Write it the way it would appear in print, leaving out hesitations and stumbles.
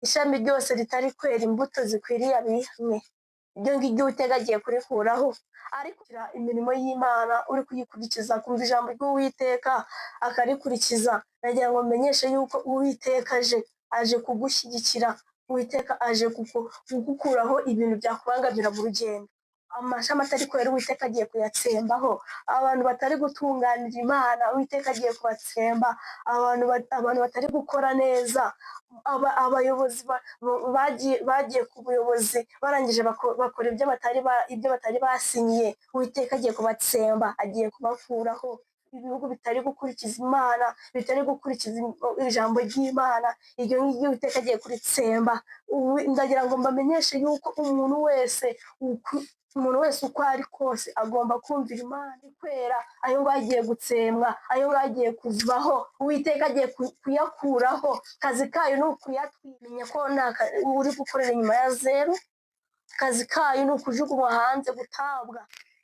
ishami ryose ritari kwera imbuto zikwiriye abihimwe, ibyo ngibyo Uwiteka agiye kurikuraho, ariko imirimo y'Imana uri kuyikurikiza kumva ijambo ry'Uwiteka akarikurikiza. Nagira ngo menyeshe yuko Uwiteka aje kugushyigikira, Uwiteka aje kugukuraho ibintu byakubangamira mu rugendo. Amashami atari kwera Uwiteka agiye kuyatsembaho, abantu batari gutunganira Imana Uwiteka agiye kubatsemba, abantu batari gukora neza, abayobozi bagiye ku buyobozi barangije bakora ibyo batari basinyiye, Uwiteka agiye kubatsemba, agiye kubakuraho. Ibihugu bitari gukurikiza Imana, bitari gukurikiza ijambo ry'Imana, iryo ngiryo Uwiteka agiye kuritsemba. Ndagira ngo mbamenyeshe yuko umuntu wese uko ari kose agomba kumvira Imana kwera, ayo ngayo agiye gutsembwa, ayo ngayo agiye kuvaho, Uwiteka agiye kuyakuraho. Kazi kayo ni ukuyatwimenya ko uri gukorera inyuma ya zeru, kazi kayo ni ukujugunywa hanze, gutabwa.